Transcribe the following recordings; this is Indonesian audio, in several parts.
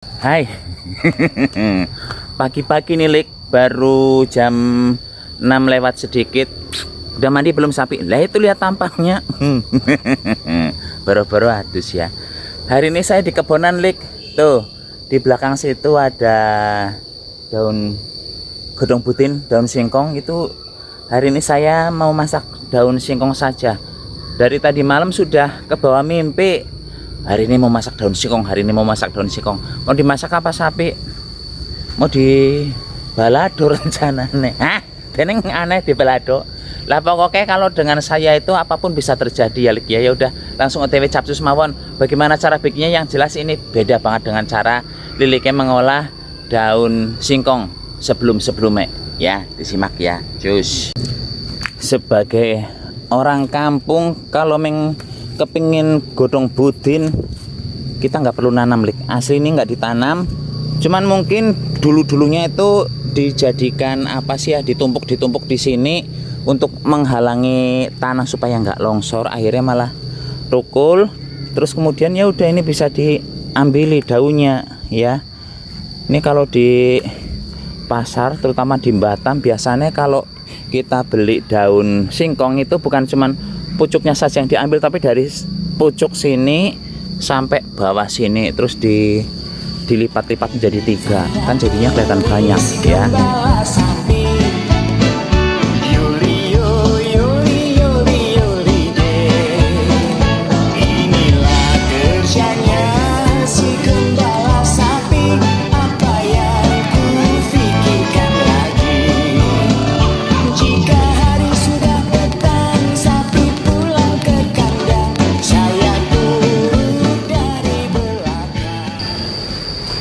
Hai. Pagi-pagi nih Lik, baru jam 6 lewat sedikit. Udah mandi belum sapi? Lah itu lihat tampaknya. Baru-baru adus ya. Hari ini saya di kebonan Lik. Tuh, di belakang situ ada daun godong butin, daun singkong. Itu hari ini saya mau masak daun singkong saja. Dari tadi malam sudah ke bawah mimpi. Hari ini mau masak daun singkong, hari ini mau masak daun singkong. Mau dimasak apa sapi? Mau di balado rencananya. Hah? Deneng aneh di balado. Lah pokoknya kalau dengan saya itu apapun bisa terjadi ya Lik ya. Ya udah langsung OTW capcus mawon. Bagaimana cara bikinnya? Yang jelas ini beda banget dengan cara Liliknya mengolah daun singkong sebelum-sebelumnya. Ya, disimak ya. Cus. Sebagai orang kampung kalau kepingin godong budin kita nggak perlu nanam Lik, asli ini nggak ditanam, cuman mungkin dulunya itu dijadikan apa sih ya, ditumpuk di sini untuk menghalangi tanah supaya nggak longsor, akhirnya malah tukul. Terus kemudian ya udah ini bisa diambili daunnya ya. Ini kalau di pasar terutama di Batam biasanya kalau kita beli daun singkong itu bukan cuman pucuknya saja yang diambil, tapi dari pucuk sini sampai bawah sini terus dilipat-lipat menjadi 3, kan jadinya kelihatan banyak ya.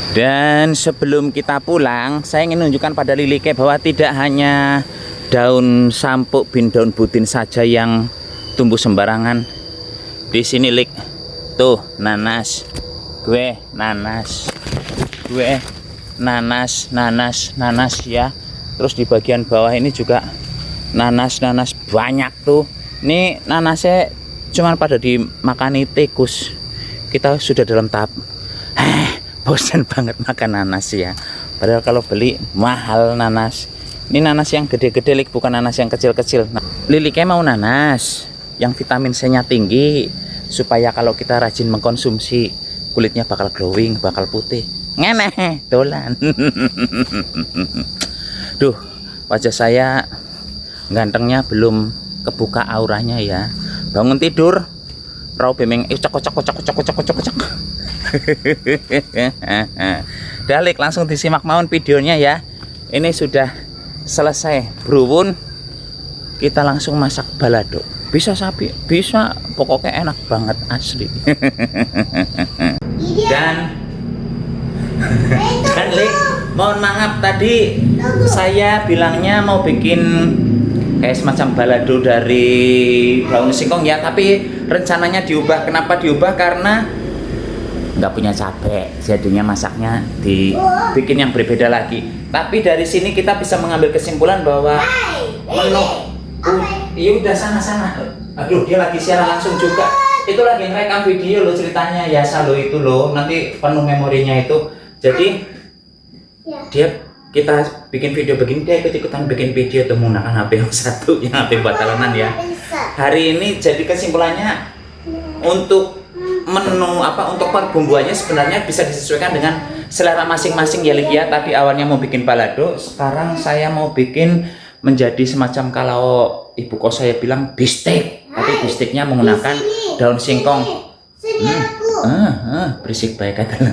Dan sebelum kita pulang, saya ingin menunjukkan pada Lilike bahwa tidak hanya daun sampuk bin daun butin saja yang tumbuh sembarangan. Di sini Lik, tuh nanas, gue nanas, gue nanas ya. Terus di bagian bawah ini juga nanas banyak tuh. Ini nanasnya cuman pada dimakani tikus. Kita sudah dalam tahap bosan banget makan nanas ya. Padahal kalau beli mahal nanas. Ini nanas yang gede-gede Lik, bukan nanas yang kecil-kecil. Nah, Liliknya mau nanas yang vitamin C-nya tinggi supaya kalau kita rajin mengkonsumsi kulitnya bakal glowing, bakal putih. Ngeneh, dolan. Duh, wajah saya gantengnya belum kebuka auranya ya. Bangun tidur, rau bemeng, cok. Dalik langsung disimak mawon videonya ya. Ini sudah selesai bruwun, kita langsung masak balado. Bisa sapi, bisa, pokoknya enak banget asli. Dan Lik, mohon maaf tadi saya bilangnya mau bikin kayak semacam balado dari daun singkong ya, tapi rencananya diubah. Kenapa diubah? Karena nggak punya cabai, jadinya masaknya dibikin yang berbeda lagi. Tapi dari sini kita bisa mengambil kesimpulan bahwa menu iya udah sana. Aduh, dia lagi siaran langsung juga. Itu lagi ngerekam video lo, ceritanya ya lo itu lo, nanti penuh memorinya itu. Jadi kita bikin video begini, dia ikut-ikutan bikin video tuh menggunakan HP yang satu, yang HP buat talenan ya. Hari ini jadi kesimpulannya untuk menu untuk perbumbuannya sebenarnya bisa disesuaikan dengan selera masing-masing ya Lik ya. Tadi awalnya mau bikin balado, sekarang saya mau bikin menjadi semacam kalau ibu kos saya bilang bistek, tapi bisteknya menggunakan daun singkong. Berisik baik kata.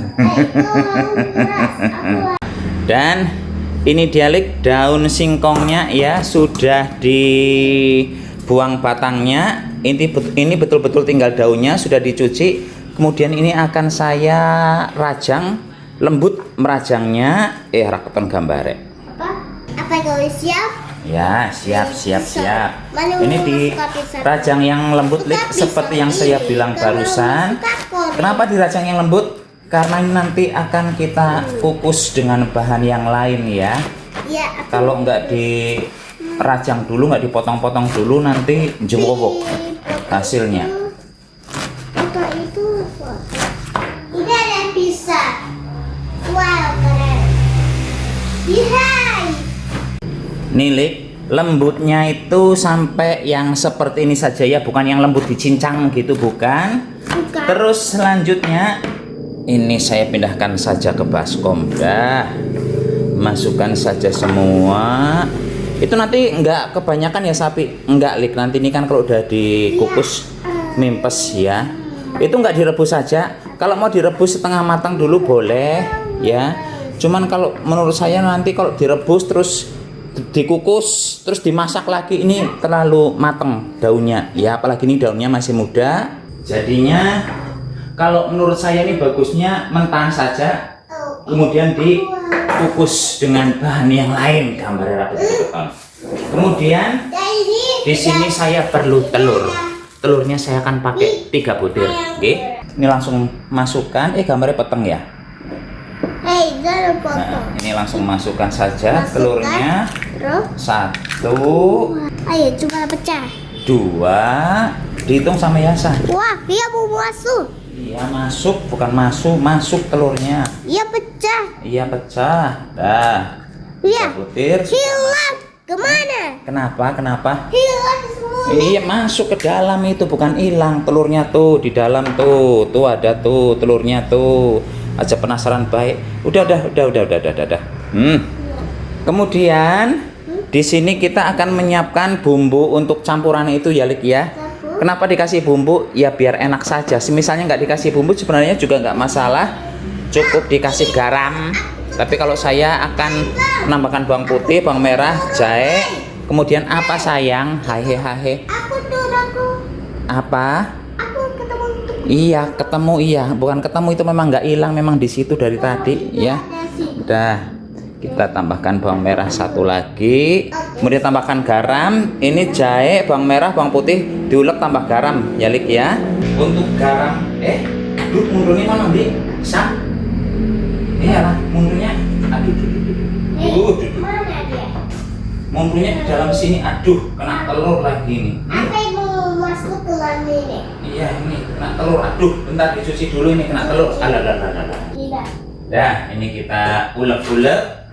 Dan ini dia Lik, daun singkongnya ya sudah dibuang batangnya. Ini betul-betul tinggal daunnya, sudah dicuci. Kemudian ini akan saya rajang, lembut merajangnya. Raketon gambare. Apa kau siap? Ya, siap. Ini dirajang yang lembut Lik, seperti yang saya bilang barusan. Kenapa dirajang yang lembut? Karena ini nanti akan kita kukus dengan bahan yang lain ya. Kalau nggak dirajang dulu, nggak dipotong-potong dulu, nanti jewowok hasilnya. Ini ada yang pisah. Hai. Nih Lik, lembutnya itu sampai yang seperti ini saja ya, bukan yang lembut dicincang gitu, bukan. Bukan. Terus selanjutnya ini saya pindahkan saja ke baskom. Dah, masukkan saja semua. Itu nanti enggak kebanyakan ya sapi, enggak Lik, nanti ini kan kalau udah dikukus mimpes ya. Itu enggak direbus saja. Kalau mau direbus setengah matang dulu boleh ya. Cuman kalau menurut saya nanti kalau direbus terus dikukus terus dimasak lagi ini terlalu mateng daunnya ya, apalagi ini daunnya masih muda. Jadinya kalau menurut saya ini bagusnya mentahan saja, kemudian dikukus dengan bahan yang lain, gambarnya rapi betul. Kemudian di sini saya perlu telur. Telurnya saya akan pakai 3 butir. Oke. Ini langsung masukkan, gambarnya peteng ya. Hei, jangan potong. Nah, ini langsung masukkan saja Masukkan. telurnya. Terus, 1, ayo cuma pecah. 2, dihitung sama Yasa. Wah, dia mau masuk. Iya masuk, bukan masuk telurnya. Iya pecah. Iya pecah. Dah. Iya. 3 butir. Hilang. Kemana? Kenapa? Hilang semua. Iya masuk ke dalam itu, bukan hilang telurnya tuh di dalam tuh. Tuh ada tuh telurnya tuh. Aja penasaran baik. Udah. Kemudian di sini kita akan menyiapkan bumbu untuk campuran itu ya Lik ya. Kenapa dikasih bumbu? Ya biar enak saja. Misalnya nggak dikasih bumbu sebenarnya juga nggak masalah. Cukup dikasih garam. Tapi kalau saya akan menambahkan bawang putih, bawang merah, jahe. Kemudian apa sayang? Hahe. Aku. Apa? Aku ketemu untuk Iya ketemu iya. Bukan ketemu, itu memang nggak hilang, memang di situ dari tadi ya. Udah. Kita tambahkan bawang merah 1 lagi, kemudian tambahkan garam. Ini jahe, bawang merah, bawang putih diulek tambah garam ya Lik ya. Untuk garam, aduh mundurnya mana Dik? Bisa? Iyalah mundurnya. Aduh. mana dia? Mundurnya di dalam sini. Aduh, kena telur lagi nih. Apa yang mau masuk ke dalam ini? Iya ini kena telur. Aduh, bentar dicuci dulu ini kena telur. Alah. Tidak. Dah, ini kita ulek-ulek.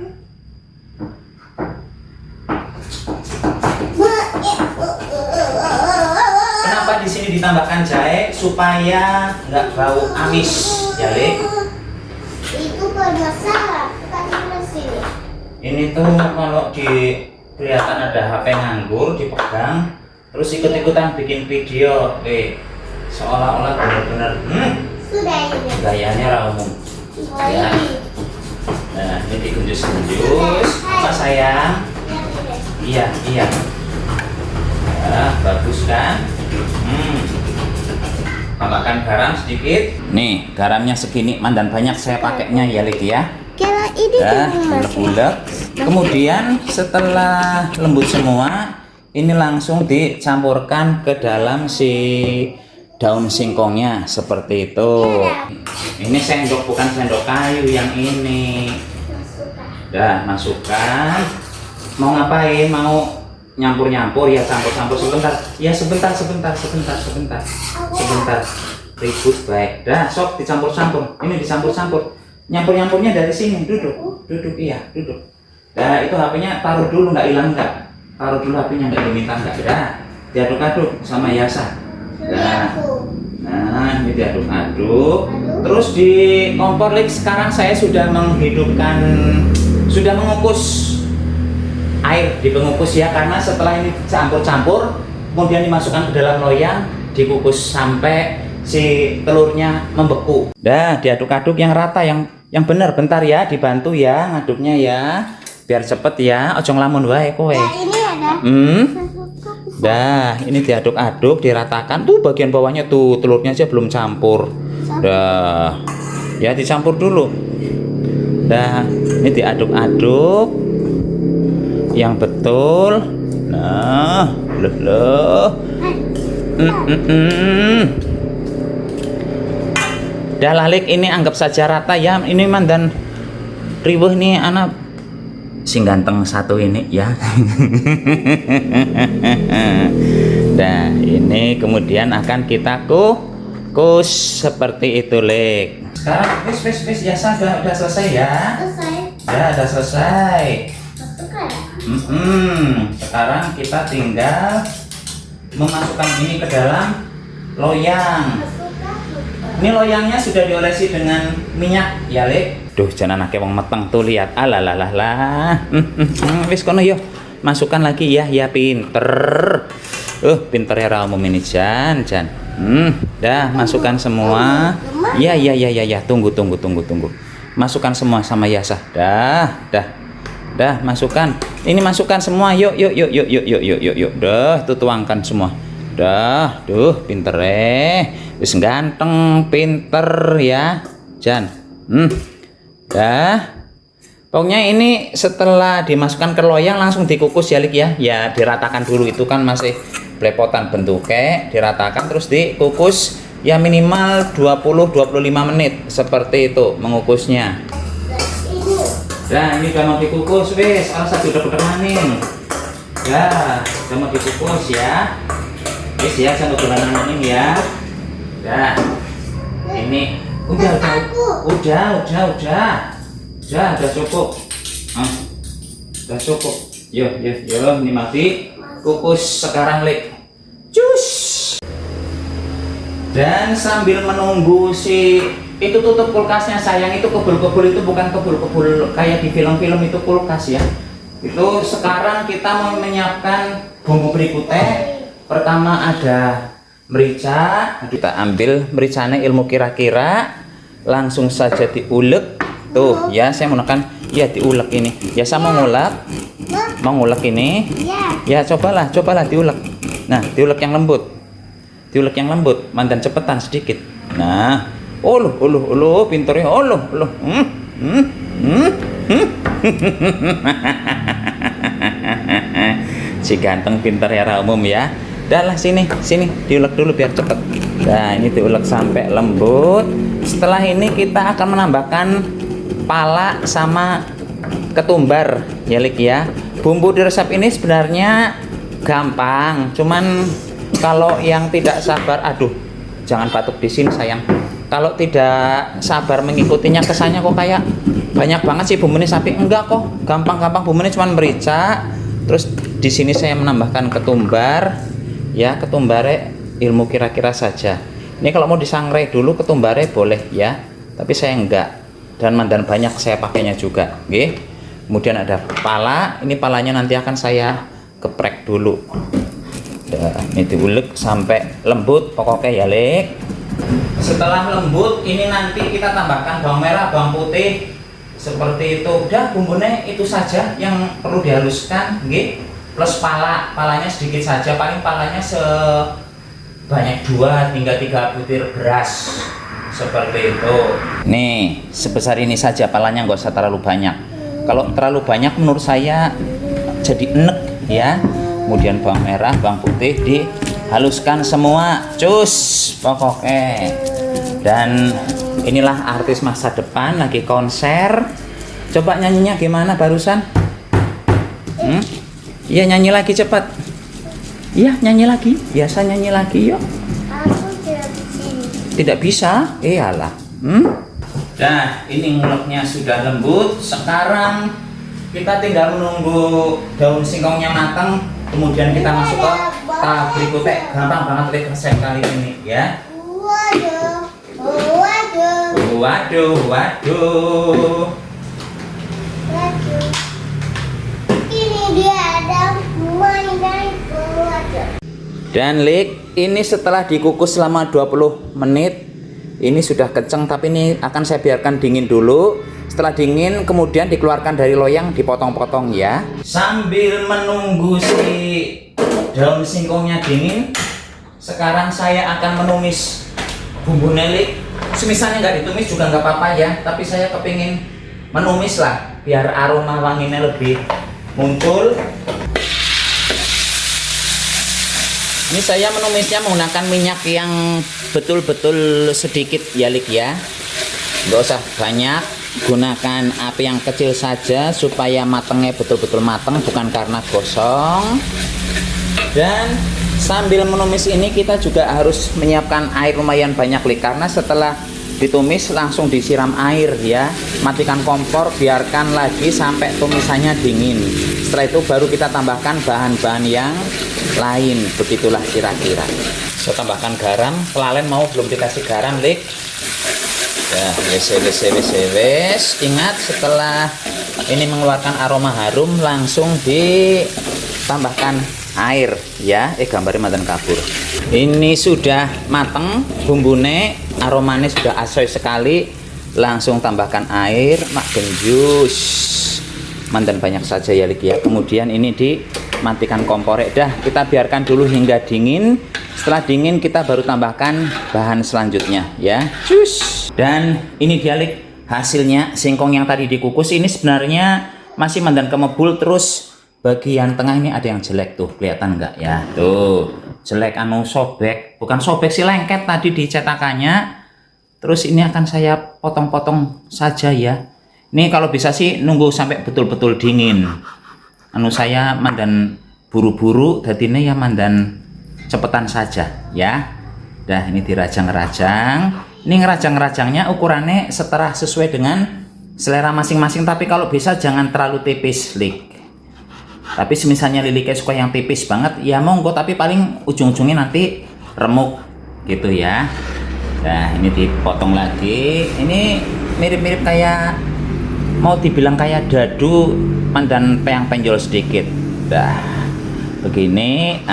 Kenapa di sini ditambahkan jahe supaya nggak bau amis, ya Lik? Itu bermasalah. Bukan di sini. Ini tuh kalau kelihatan ada HP nganggur dipegang, terus ikut-ikutan bikin video, seolah-olah benar-benar Sudah ini. gayanya raung. Ya. Nah, ini digunjus-gunjus. Apa sayang? Iya. Ya, bagus kan? Tambahkan garam sedikit. Nih, garamnya segini, mandan banyak saya pakainya ya Lik ya. Kalau ini Dah, juga masuk. ulek-ulek. Kemudian setelah lembut semua, ini langsung dicampurkan ke dalam si daun singkongnya seperti itu. Ini sendok, bukan sendok kayu yang ini. Dah, masukkan. Mau ngapain? Mau nyampur-nyampur ya, campur-campur sebentar. Ya sebentar. Ribut baik. Dah, sok dicampur-campur. Ini dicampur-campur. Nyampur-nyampurnya dari sini. Duduk. Duduk. Dah, itu HP-nya taruh dulu, nggak hilang nggak? Taruh dulu HP-nya, nggak diminta nggak? Dah, diaduk-aduk sama Yasa. Dah. Nah, ini diaduk-aduk. Terus di kompor Lik sekarang saya sudah mengukus air di pengukus ya, karena setelah ini campur-campur kemudian dimasukkan ke dalam loyang, dikukus sampai si telurnya membeku. Dah, diaduk-aduk yang rata, yang benar. Bentar ya, dibantu ya ngaduknya ya, biar cepet ya, ojo ngelamun wae kowe. Nah, ini ada. Dah, ini diaduk-aduk, diratakan. Tuh bagian bawahnya tuh telurnya aja belum campur. Dah, ya dicampur dulu. Dah, ini diaduk-aduk yang betul. Nah, loh. Dah Lik, ini anggap saja rata ya. Ini mandan riweuh nih anak sing ganteng satu ini ya. Nah, ini kemudian akan kita kukus seperti itu Lik. Sekarang wis ya, udah selesai ya. Selesai. Ya, udah selesai. Masukkan. Sekarang kita tinggal memasukkan ini ke dalam loyang. Masukkan. Ini loyangnya sudah diolesi dengan minyak ya, Lek. Duh, jangan anake wong meteng tuh, lihat. Alalalah. Wis kono yo. Masukkan lagi ya, ya pinter. Pinter ya Ra Umum ini Jan. Dah, masukkan semua. Ya. Tunggu. Masukkan semua sama Yasa. Dah, masukkan. Ini masukkan semua. Yuk. Dah, tuh tuangkan semua. Dah, pinter wis ganteng, pinter ya, Jan. Dah. Pokoknya ini setelah dimasukkan ke loyang langsung dikukus ya, Lik ya. Ya, diratakan dulu, itu kan masih belepotan bentuknya, diratakan terus dikukus ya minimal 20-25 menit seperti itu mengukusnya. Nah, ini udah mau dikukus wis, satu udah maning. Ya, udah mau dikukus ya. Wis ya, jangan kebenaran maning ya. Dah. Ini udah cukup. Udah cukup. Yo, ini mati. Kukus sekarang, Lek. Cus. Dan sambil menunggu si itu tutup kulkasnya, sayang, itu kebul-kebul itu bukan kebul-kebul kayak di film-film itu kulkas ya. Itu sekarang kita mau menyiapkan bumbu berikutnya. Pertama ada merica. Kita ambil mericanya ilmu kira-kira, langsung saja diulek. Tuh ya, saya menggunakan ya diulek ini. Ya, saya mau ngulek ini. Ya, cobalah diulek. Nah, diulek yang lembut. Mandan cepetan sedikit. Nah, pinternya. Si ganteng pinter ya Ra Umum ya. Dah lah, sini diulek dulu biar cepet. Nah, ini diulek sampai lembut. Setelah ini kita akan menambahkan pala sama ketumbar ya, Lik ya. Bumbu di resep ini sebenarnya gampang, cuman kalau yang tidak sabar, jangan batuk di sini sayang. Kalau tidak sabar mengikutinya, kesannya kok kayak banyak banget sih bumbunya, sapi enggak kok, gampang bumbunya cuman merica. Terus di sini saya menambahkan ketumbar ya, ketumbarnya ilmu kira-kira saja. Ini kalau mau disangrai dulu ketumbarnya boleh ya, tapi saya enggak. Dan mandan banyak saya pakainya juga, oke. Kemudian ada pala, ini palanya nanti akan saya geprek dulu. Ini diulek sampai lembut pokoknya ya, Lek. Setelah lembut ini nanti kita tambahkan bawang merah, bawang putih seperti itu. Udah, bumbunya itu saja yang perlu dihaluskan, nggih. Plus palanya sedikit saja, paling palanya sebanyak 2 hingga 3 butir beras seperti itu. Nih, sebesar ini saja palanya, nggak usah terlalu banyak. Kalau terlalu banyak menurut saya jadi enek ya. Kemudian bawang merah, bawang putih dihaluskan semua, cus pokoknya. Dan inilah artis masa depan lagi konser. Coba nyanyinya gimana barusan? Iya, nyanyi lagi cepat. Iya, nyanyi lagi. Biasa nyanyi lagi yuk. Tidak bisa? Iyalah. Nah, ini nguleknya sudah lembut. Sekarang kita tinggal menunggu daun singkongnya matang. Kemudian kita masuk ke tahap berikutnya. Gampang banget Lek resep kali ini ya. Waduh. Ini dia ada mainan waduh. Dan Lek, ini setelah dikukus selama 20 menit, ini sudah kenceng, tapi ini akan saya biarkan dingin dulu. Setelah dingin kemudian dikeluarkan dari loyang, dipotong-potong ya. Sambil menunggu si daun singkongnya dingin, sekarang saya akan menumis bumbu Lek. Semisalnya nggak ditumis juga nggak apa-apa ya, tapi saya kepingin menumis lah biar aroma wanginya lebih muncul. Ini saya menumisnya menggunakan minyak yang betul-betul sedikit ya, Lik ya. Nggak usah banyak, gunakan api yang kecil saja supaya matangnya betul-betul matang, bukan karena gosong. Dan sambil menumis ini kita juga harus menyiapkan air lumayan banyak, Lik, karena setelah ditumis langsung disiram air ya. Matikan kompor, biarkan lagi sampai tumisannya dingin. Setelah itu baru kita tambahkan bahan-bahan yang lain. Begitulah kira-kira. Saya tambahkan garam, pelalen mau belum dikasih garam, Lik. Ya, wes. Ingat setelah ini mengeluarkan aroma harum langsung ditambahkan air ya. Gambarnya mantan kabur. Ini sudah mateng bumbune, aromanya sudah asoy sekali. Langsung tambahkan air, mak genjus. Mantan banyak saja ya, Lik ya. Kemudian ini dimatikan komporek dah. Kita biarkan dulu hingga dingin. Setelah dingin kita baru tambahkan bahan selanjutnya ya. Cus. Dan ini dia, Lik, hasilnya singkong yang tadi dikukus. Ini sebenarnya masih mandan kemebul, terus bagian tengah ini ada yang jelek tuh, kelihatan nggak ya? Tuh jelek, sobek, bukan sobek sih, lengket tadi di cetakannya. Terus ini akan saya potong-potong saja ya. Ini kalau bisa sih nunggu sampai betul-betul dingin. Saya mandan buru-buru, jadinya ya mandan cepetan saja ya. Dah ini dirajang-rajang. Ini ngerajang-rajangnya ukurannya setara sesuai dengan selera masing-masing. Tapi kalau bisa jangan terlalu tipis, Lik. Tapi misalnya Lili kayak suka yang tipis banget, ya monggo. Tapi paling ujung-ujungnya nanti remuk gitu ya. Nah ini dipotong lagi. Ini mirip-mirip kayak, mau dibilang kayak dadu mandan peyang penjol sedikit. Dah begini.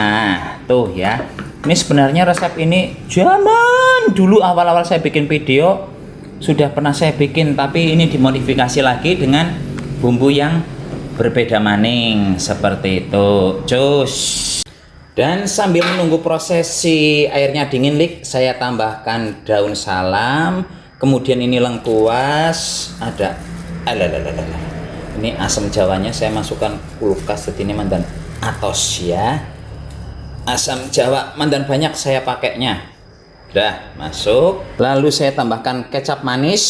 Tuh ya. Ini sebenarnya resep ini zaman dulu awal-awal saya bikin video sudah pernah saya bikin, tapi ini dimodifikasi lagi dengan bumbu yang berbeda maning seperti itu. Cus. Dan sambil menunggu proses si airnya dingin, Lik, saya tambahkan daun salam, kemudian ini lengkuas, ada ini asam jawanya saya masukkan kulkas, jadi ini mandan atos ya. Asam jawa mandan banyak saya pakainya. Udah masuk. Lalu saya tambahkan kecap manis.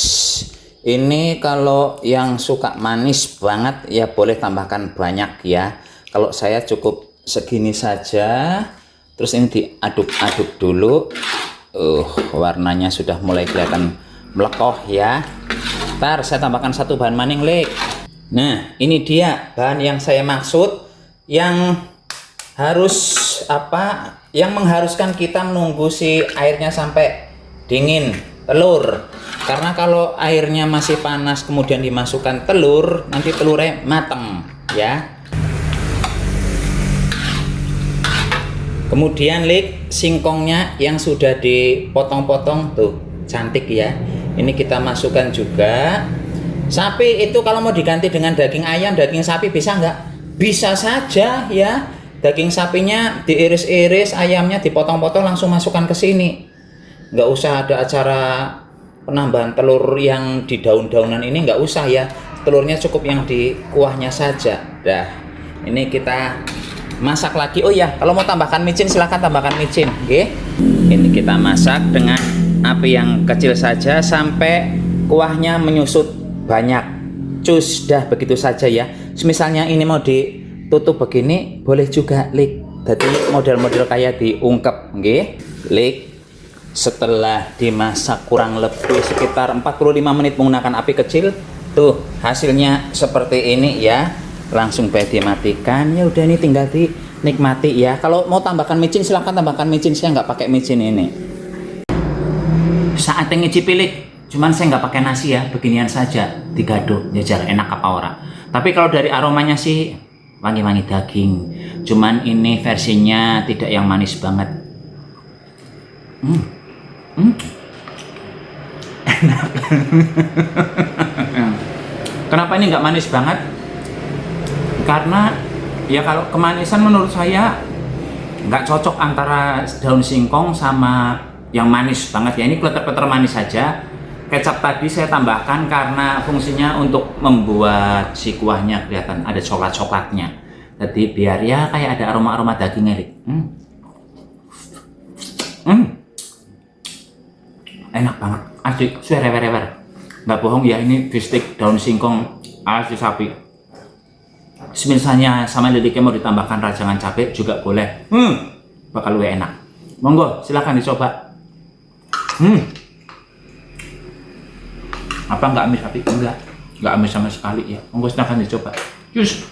Ini kalau yang suka manis banget ya boleh tambahkan banyak ya. Kalau saya cukup segini saja. Terus ini diaduk-aduk dulu. Warnanya sudah mulai kelihatan melekoh ya. Ntar saya tambahkan satu bahan maning, Lik. Nah ini dia bahan yang saya maksud, yang harus yang mengharuskan kita menunggu si airnya sampai dingin. Telur, karena kalau airnya masih panas kemudian dimasukkan telur, nanti telurnya mateng ya. Kemudian, Lik, singkongnya yang sudah dipotong-potong tuh cantik ya, ini kita masukkan juga. Sapi itu kalau mau diganti dengan daging ayam, daging sapi bisa nggak? Bisa saja ya. Daging sapinya diiris-iris, ayamnya dipotong-potong, langsung masukkan ke sini. Nggak usah ada acara penambahan telur yang di daun-daunan ini, nggak usah ya. Telurnya cukup yang di kuahnya saja. Dah, ini kita masak lagi. Oh ya, kalau mau tambahkan micin silahkan tambahkan micin. Oke. Ini kita masak dengan api yang kecil saja sampai kuahnya menyusut banyak. Cus, dah begitu saja ya. Misalnya ini mau ditutup begini boleh juga, Lik. Jadi model-model kayak diungkep, nggih. Lik, setelah dimasak kurang lebih sekitar 45 menit menggunakan api kecil, tuh hasilnya seperti ini ya. Langsung baik dimatikan. Ya udah, ini tinggal dinikmati ya. Kalau mau tambahkan micin silahkan tambahkan micin, saya nggak pakai micin ini. Saatnya ngicipi, Lik. Cuman saya nggak pakai nasi ya, beginian saja digado, jajal enak apa ora. Tapi kalau dari aromanya sih wangi-wangi daging. Cuman ini versinya tidak yang manis banget. Enak. Kenapa ini nggak manis banget? Karena ya kalau kemanisan menurut saya nggak cocok antara daun singkong sama yang manis banget ya. Ini kleter-kleter manis saja. Kecap tadi saya tambahkan karena fungsinya untuk membuat si kuahnya kelihatan ada coklat-coklatnya. Jadi biar ya kayak ada aroma-aroma dagingnya, Lik. Enak banget, asli, suwerewer-rewer. Nggak bohong ya, ini bistik daun singkong asli sapi. Misalnya sama liliknya mau ditambahkan rajangan cabai juga boleh. Bakal lebih enak. Monggo, silahkan dicoba. Apa nggak amis tapi enggak amis sama sekali ya. Monggo silahkan dicoba. Jus.